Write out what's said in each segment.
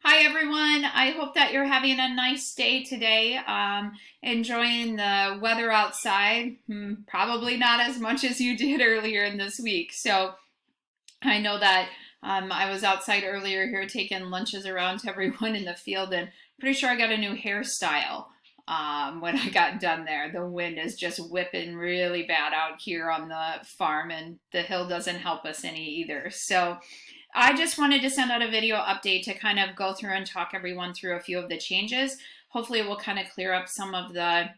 Hi everyone. I hope that you're having a nice day today. Enjoying the weather outside. Probably not as much as you did earlier in this week. So I know that I was outside earlier here taking lunches around to everyone in the field, and pretty sure I got a new hairstyle when I got done there. The wind is just whipping really bad out here on the farm, and the hill doesn't help us any either. So I just wanted to send out a video update to kind of go through and talk everyone through a few of the changes. Hopefully, it will kind of clear up some of the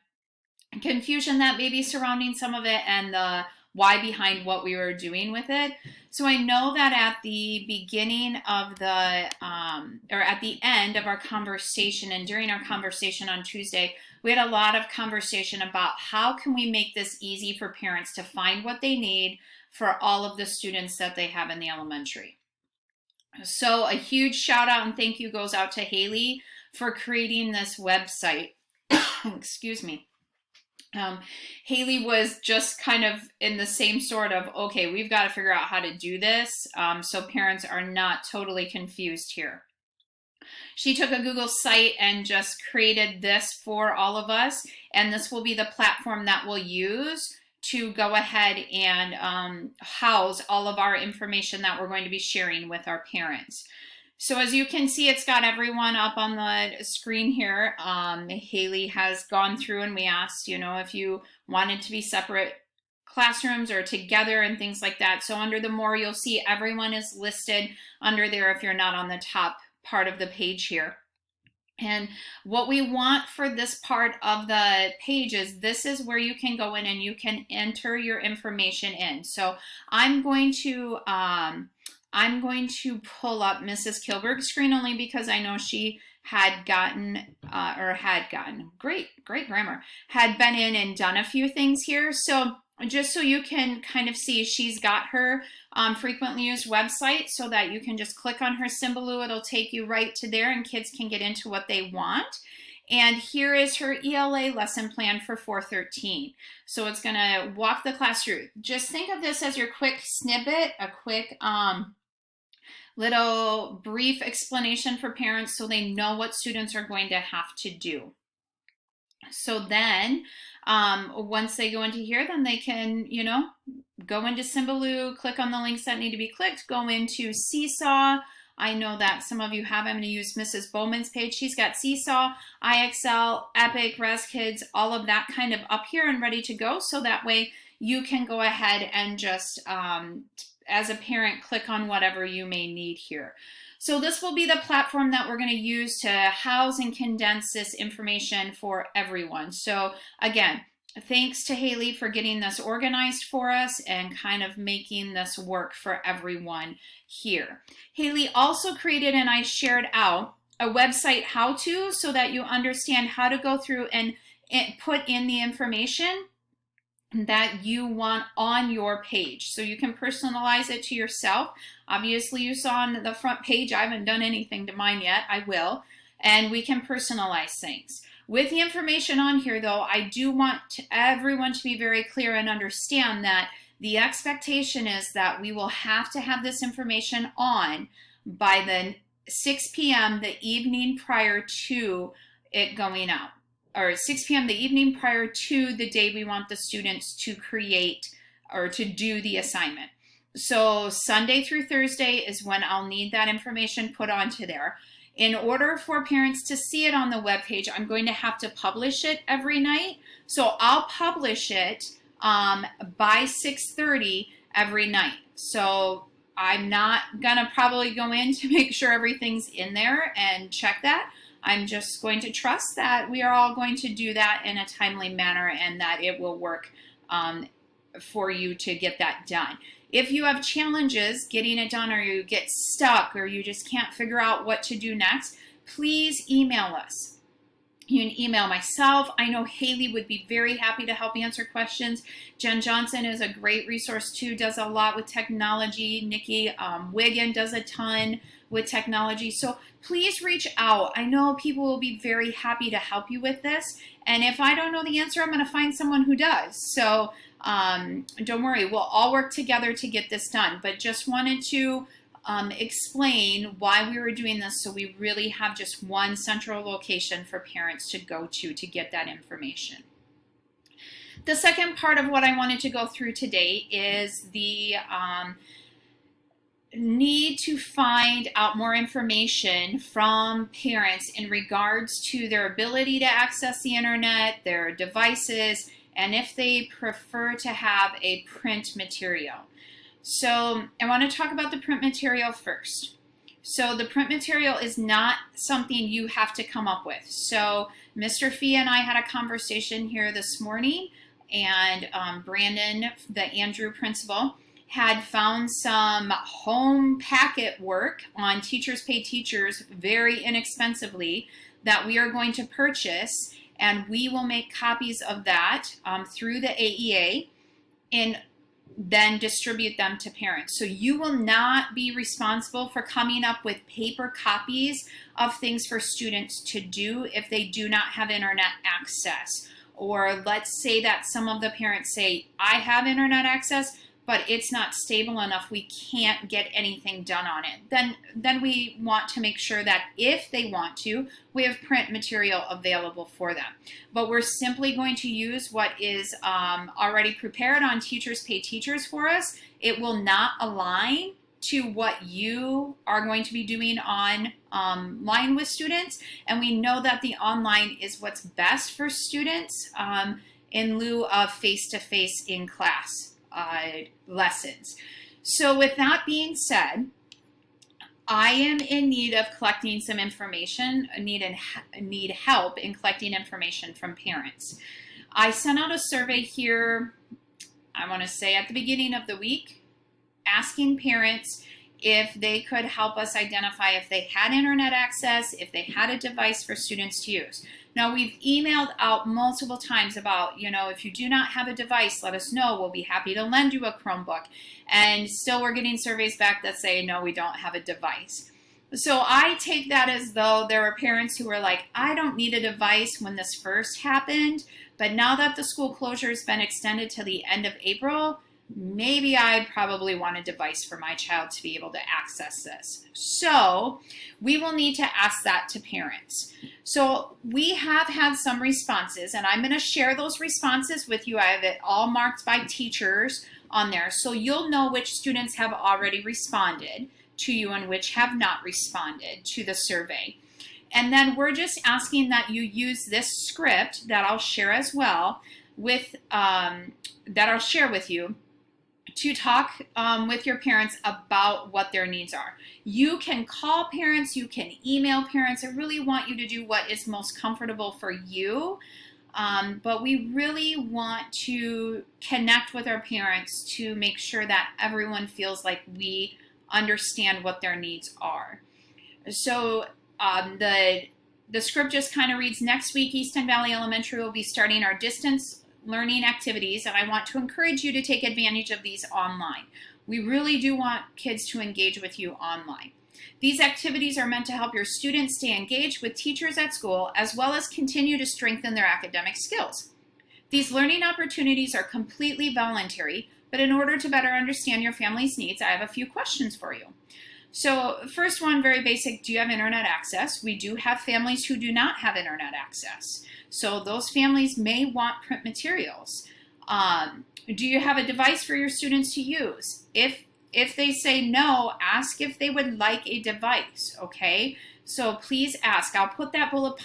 confusion that may be surrounding some of it and the why behind what we were doing with it. So I know that at the beginning of or at the end of our conversation and during our conversation on Tuesday, we had a lot of conversation about how can we make this easy for parents to find what they need for all of the students that they have in the elementary. So a huge shout out and thank you goes out to Haley for creating this website. Excuse me. Haley was just kind of in the same sort of, okay, we've got to figure out how to do this so parents are not totally confused here. She took a Google site and just created this for all of us, and this will be the platform that we'll use to go ahead and house all of our information that we're going to be sharing with our parents. So as you can see, it's got everyone up on the screen here. Haley has gone through and we asked, if you wanted to be separate classrooms or together and things like that. So under the more, you'll see everyone is listed under there if you're not on the top part of the page here. And what we want for this part of the page is this is where you can go in and you can enter your information in. So I'm going to pull up Mrs. Kilberg's screen only because I know she had great grammar, had been in and done a few things here. So just so you can kind of see, she's got her frequently used website so that you can just click on her Symbaloo. It'll take you right to there and kids can get into what they want. And here is her ELA lesson plan for 413. So it's going to walk the class through. Just think of this as your quick snippet, a quick little brief explanation for parents so they know what students are going to have to do. So then once they go into here, then they can, go into Symbaloo, click on the links that need to be clicked, go into Seesaw. I know that some of you have. I'm going to use Mrs. Bowman's page. She's got Seesaw, IXL, Epic, ResKids, all of that kind of up here and ready to go. So that way you can go ahead and just, as a parent, click on whatever you may need here. So this will be the platform that we're going to use to house and condense this information for everyone. So again, thanks to Haley for getting this organized for us and kind of making this work for everyone here. Haley also created, and I shared out, a website how-to so that you understand how to go through and put in the information that you want on your page. So you can personalize it to yourself. Obviously, you saw on the front page, I haven't done anything to mine yet. I will. And we can personalize things. With the information on here, though, I do want everyone to be very clear and understand that the expectation is that we will have to have this information on by the 6 p.m. the evening prior to it going out, or 6 p.m. the evening prior to the day we want the students to create or to do the assignment. So Sunday through Thursday is when I'll need that information put onto there. In order for parents to see it on the webpage, I'm going to have to publish it every night. So I'll publish it by 6:30 every night. So I'm not gonna probably go in to make sure everything's in there and check that. I'm just going to trust that we are all going to do that in a timely manner and that it will work for you to get that done. If you have challenges getting it done or you get stuck or you just can't figure out what to do next, please email us. You can email myself. I know Haley would be very happy to help answer questions. Jen Johnson is a great resource too, does a lot with technology. Nikki Wiggin does a ton with technology. So please reach out. I know people will be very happy to help you with this. And if I don't know the answer, I'm going to find someone who does. So don't worry, we'll all work together to get this done. But just wanted to explain why we were doing this, so we really have just one central location for parents to go to get that information. The second part of what I wanted to go through today is the need to find out more information from parents in regards to their ability to access the internet, their devices, and if they prefer to have a print material. So I want to talk about the print material first. So the print material is not something you have to come up with. So Mr. Fee and I had a conversation here this morning, and Brandon, the Andrew principal, had found some home packet work on Teachers Pay Teachers very inexpensively that we are going to purchase, and we will make copies of that through the AEA and then distribute them to parents. So you will not be responsible for coming up with paper copies of things for students to do if they do not have internet access. Or let's say that some of the parents say, I have internet access, but it's not stable enough, we can't get anything done on it. Then we want to make sure that if they want to, we have print material available for them. But we're simply going to use what is already prepared on Teachers Pay Teachers for us. It will not align to what you are going to be doing online with students. And we know that the online is what's best for students in lieu of face-to-face in class lessons. So with that being said, I am in need of collecting some information, need help in collecting information from parents. I sent out a survey here, I want to say at the beginning of the week, asking parents if they could help us identify if they had internet access, if they had a device for students to use. Now, we've emailed out multiple times about, if you do not have a device, let us know. We'll be happy to lend you a Chromebook. And still we're getting surveys back that say, no, we don't have a device. So I take that as though there are parents who are like, I don't need a device when this first happened, but now that the school closure has been extended to the end of April, maybe I probably want a device for my child to be able to access this. So we will need to ask that to parents. So we have had some responses, and I'm going to share those responses with you. I have it all marked by teachers on there, so you'll know which students have already responded to you and which have not responded to the survey. And then we're just asking that you use this script that I'll share as well with you to talk with your parents about what their needs are. You can call parents, you can email parents. I really want you to do what is most comfortable for you, but we really want to connect with our parents to make sure that everyone feels like we understand what their needs are. So the script just kind of reads, next week Easton Valley Elementary will be starting our distance learning activities, and I want to encourage you to take advantage of these online. We really do want kids to engage with you online. These activities are meant to help your students stay engaged with teachers at school, as well as continue to strengthen their academic skills. These learning opportunities are completely voluntary, but in order to better understand your family's needs, I have a few questions for you. So first one, very basic, do you have internet access? We do have families who do not have internet access. So those families may want print materials. Do you have a device for your students to use? If they say no, ask if they would like a device, okay? So please ask. I'll put that bullet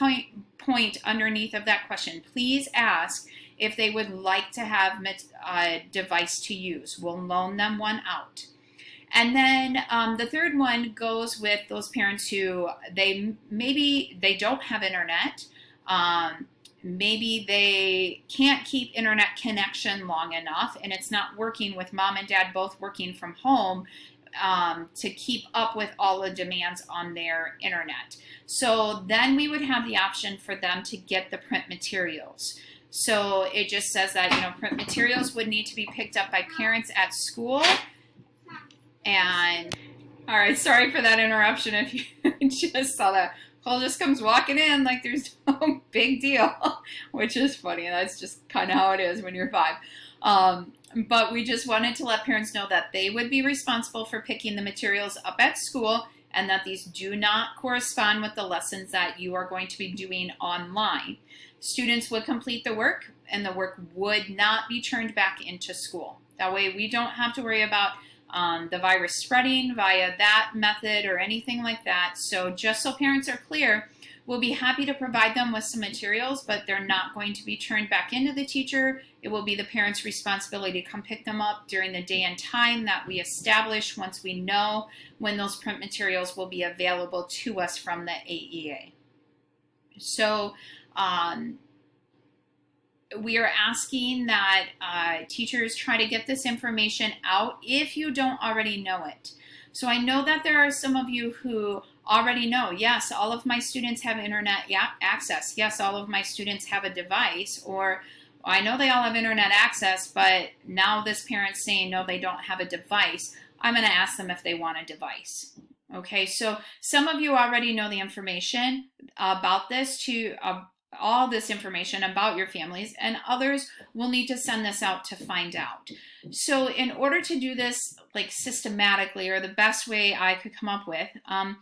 point underneath of that question. Please ask if they would like to have a device to use. We'll loan them one out. And then the third one goes with those parents who maybe they don't have internet. Maybe they can't keep internet connection long enough and it's not working with mom and dad both working from home to keep up with all the demands on their internet. So then we would have the option for them to get the print materials. So it just says that, print materials would need to be picked up by parents at school. And, all right, sorry for that interruption if you just saw that. Cole just comes walking in like there's no big deal, which is funny. That's just kind of how it is when you're 5. but we just wanted to let parents know that they would be responsible for picking the materials up at school and that these do not correspond with the lessons that you are going to be doing online. Students would complete the work and the work would not be turned back into school. That way we don't have to worry about the virus spreading via that method or anything like that. So just so parents are clear, we'll be happy to provide them with some materials, but they're not going to be turned back into the teacher. It will be the parent's responsibility to come pick them up during the day and time that we establish once we know when those print materials will be available to us from the AEA. So we are asking that teachers try to get this information out if you don't already know it. So I know that there are some of you who already know, yes, all of my students have internet access. Yes, all of my students have a device, or I know they all have internet access, but now this parent's saying, no, they don't have a device. I'm going to ask them if they want a device. Okay, so some of you already know the information about this, all this information about your families, and others will need to send this out to find out. So in order to do this like systematically, or the best way I could come up with, Pam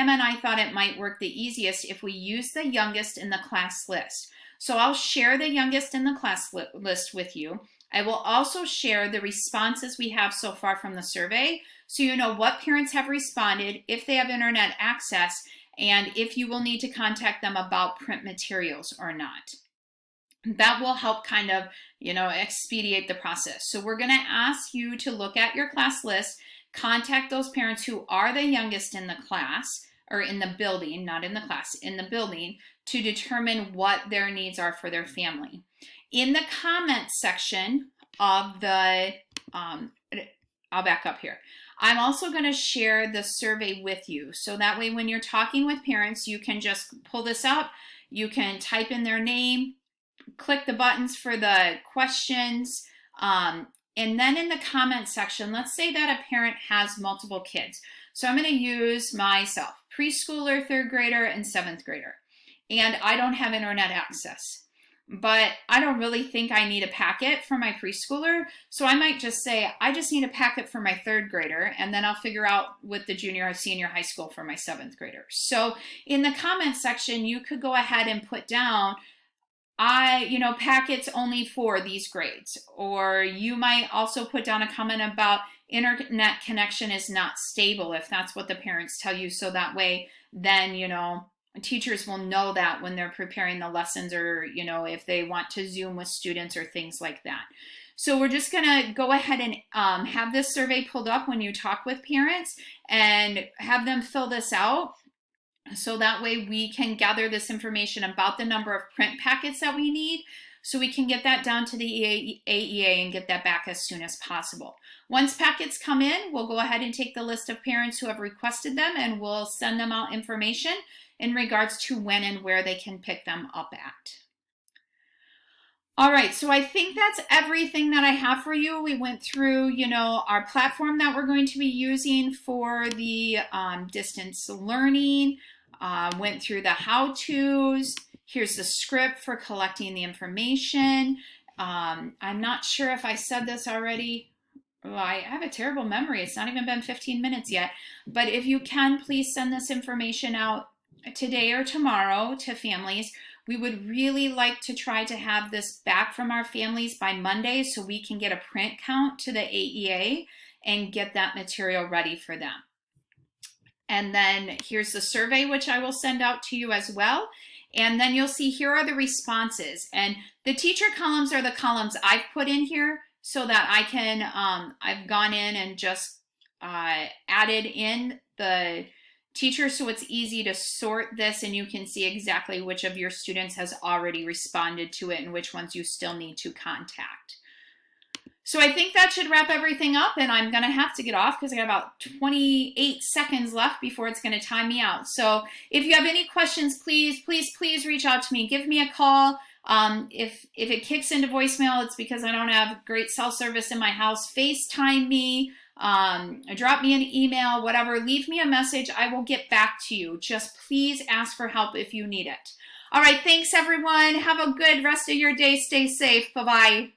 and I thought it might work the easiest if we use the youngest in the class list. So I'll share the youngest in the class list with you. I will also share the responses we have so far from the survey, so you know what parents have responded, if they have internet access, and if you will need to contact them about print materials or not. That will help kind of, expedite the process. So we're going to ask you to look at your class list, contact those parents who are the youngest in the class, or in the building, not in the class, in the building, to determine what their needs are for their family. In the comments section of the, I'll back up here. I'm also going to share the survey with you. So that way when you're talking with parents, you can just pull this up. You can type in their name, click the buttons for the questions. And then in the comment section, let's say that a parent has multiple kids. So I'm going to use myself, preschooler, third grader, and seventh grader. And I don't have internet access. But I don't really think I need a packet for my preschooler. So I might just say, I just need a packet for my third grader, and then I'll figure out with the junior or senior high school for my seventh grader. So in the comments section, you could go ahead and put down, packets only for these grades. Or you might also put down a comment about internet connection is not stable, if that's what the parents tell you. So that way, then, teachers will know that when they're preparing the lessons, or if they want to Zoom with students or things like that. So we're just going to go ahead and have this survey pulled up when you talk with parents and have them fill this out. So that way we can gather this information about the number of print packets that we need, so we can get that down to the AEA and get that back as soon as possible. Once packets come in, we'll go ahead and take the list of parents who have requested them, and we'll send them out information in regards to when and where they can pick them up at. All right, so I think that's everything that I have for you. We went through, our platform that we're going to be using for the distance learning, went through the how-tos. Here's the script for collecting the information. I'm not sure if I said this already. Oh, I have a terrible memory. It's not even been 15 minutes yet. But if you can, please send this information out today or tomorrow to families. We would really like to try to have this back from our families by Monday, so we can get a print count to the AEA and get that material ready for them. And then here's the survey, which I will send out to you as well. And then you'll see here are the responses. And the teacher columns are the columns I've put in here so that I can, I've gone in and just added in the teacher, so it's easy to sort this and you can see exactly which of your students has already responded to it and which ones you still need to contact. So I think that should wrap everything up, and I'm going to have to get off because I got about 28 seconds left before it's going to time me out. So if you have any questions, please reach out to me. Give me a call. If it kicks into voicemail, it's because I don't have great cell service in my house. FaceTime me, drop me an email, whatever. Leave me a message. I will get back to you. Just please ask for help if you need it. All right, thanks everyone. Have a good rest of your day. Stay safe. Bye-bye.